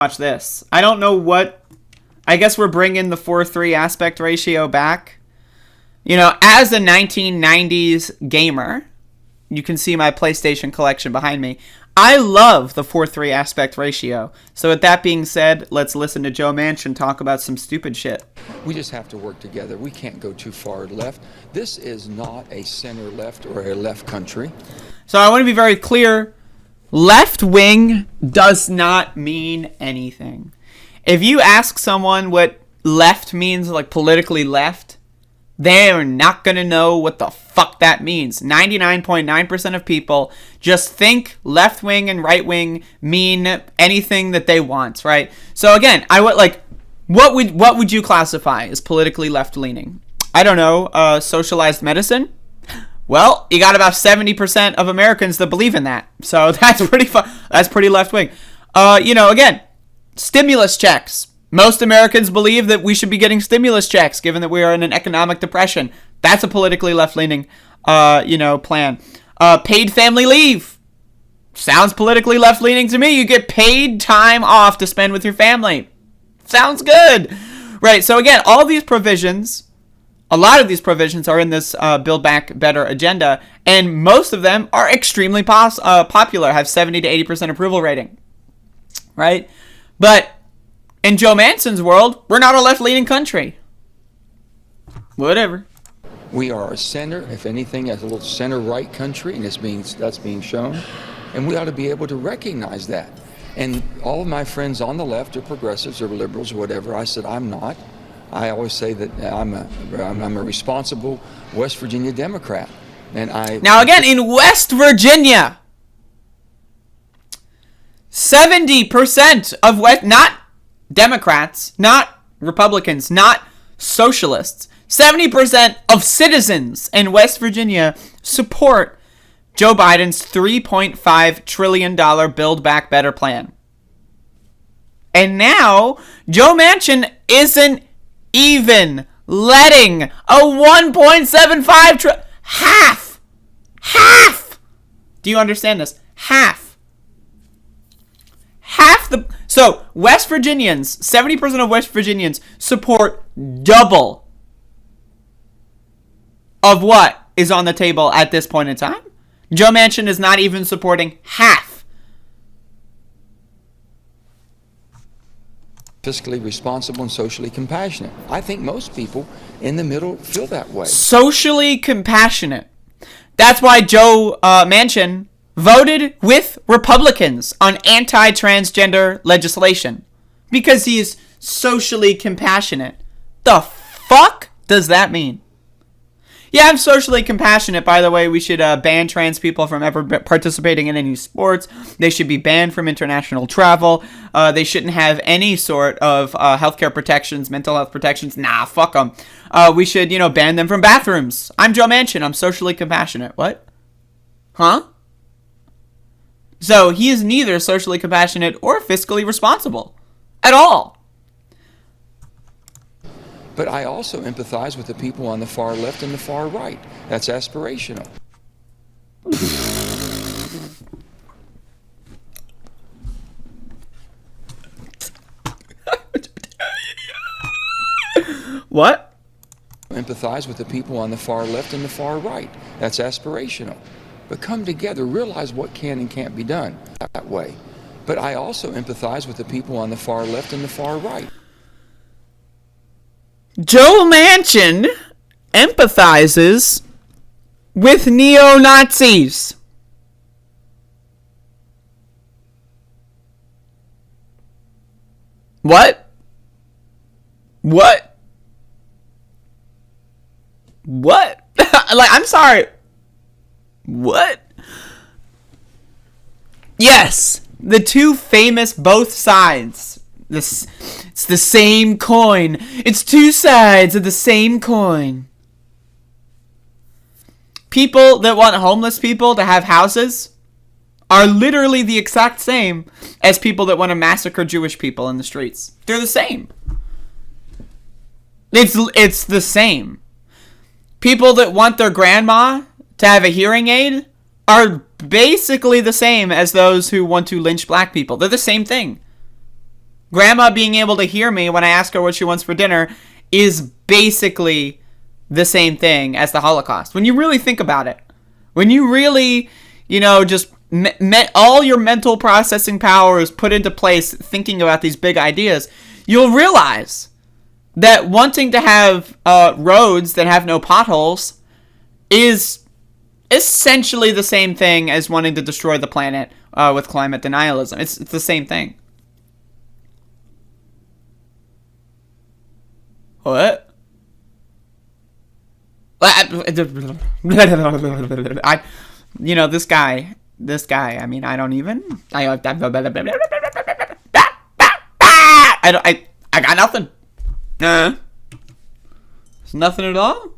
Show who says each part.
Speaker 1: Watch this. I don't know what... I guess we're bringing the 4:3 aspect ratio back. You know, as a 1990s gamer, you can see my PlayStation collection behind me. I love the 4:3 aspect ratio. So with that being said, let's listen to Joe Manchin talk about some stupid shit.
Speaker 2: We just have to work together. We can't go too far left. This is not a center left or a left country.
Speaker 1: So I want to be very clear. Left wing does not mean anything. If you ask someone what left means, like politically left, they're not going to know what the fuck that means. 99.9% of people just think left wing and right wing mean anything that they want, right? So again, I would like, what would you classify as politically left leaning? I don't know, socialized medicine? Well, you got about 70% of Americans that believe in that. So that's pretty left wing. You know, again, stimulus checks. Most Americans believe that we should be getting stimulus checks, given that we are in an economic depression. That's a politically left-leaning, plan. Paid family leave. Sounds politically left-leaning to me. You get paid time off to spend with your family. Sounds good. Right, so again, all these provisions... A lot of these provisions are in this Build Back Better agenda, and most of them are extremely popular, have 70 to 80% approval rating, right? But in Joe Manchin's world, we're not a left-leaning country. Whatever.
Speaker 2: We are a center, if anything, as a little center-right country, and that's being shown, and we ought to be able to recognize that. And all of my friends on the left are progressives or liberals or whatever. I said, I'm not. I always say that I'm a responsible West Virginia Democrat.
Speaker 1: Now again, in West Virginia, 70% of not Democrats, not Republicans, not socialists, 70% of citizens in West Virginia support Joe Biden's $3.5 trillion Build Back Better plan. And now, Joe Manchin isn't even letting a 1.75 trillion... Half! Do you understand this? Half the... So, West Virginians, 70% of West Virginians support double of what is on the table at this point in time. Joe Manchin is not even supporting half.
Speaker 2: Fiscally responsible and socially compassionate. I think most people in the middle feel that way.
Speaker 1: Socially compassionate. That's why Joe Manchin voted with Republicans on anti-transgender legislation. Because he is socially compassionate. The fuck does that mean? Yeah, I'm socially compassionate. By the way, we should ban trans people from ever participating in any sports. They should be banned from international travel. They shouldn't have any sort of healthcare protections, mental health protections. Nah, fuck them. We should, ban them from bathrooms. I'm Joe Manchin. I'm socially compassionate. What? Huh? So he is neither socially compassionate or fiscally responsible. At all.
Speaker 2: But I also empathize with the people on the far left and the far right. That's aspirational.
Speaker 1: What?
Speaker 2: Empathize with the people on the far left and the far right. That's aspirational. But come together, realize what can and can't be done that way. But I also empathize with the people on the far left and the far right.
Speaker 1: Joe Manchin empathizes with neo-Nazis. What? Like, I'm sorry. What? Yes, the two famous both sides. It's the same coin. It's two sides of the same coin. People that want homeless people to have houses are literally the exact same as people that want to massacre Jewish people in the streets. They're the same. It's the same. People that want their grandma to have a hearing aid are basically the same as those who want to lynch black people. They're the same thing. Grandma being able to hear me when I ask her what she wants for dinner is basically the same thing as the Holocaust. When you really think about it. When you really, just all your mental processing powers put into place thinking about these big ideas, you'll realize that wanting to have roads that have no potholes is essentially the same thing as wanting to destroy the planet with climate denialism. It's the same thing. What? This guy, I mean, I got nothing. There's nothing at all.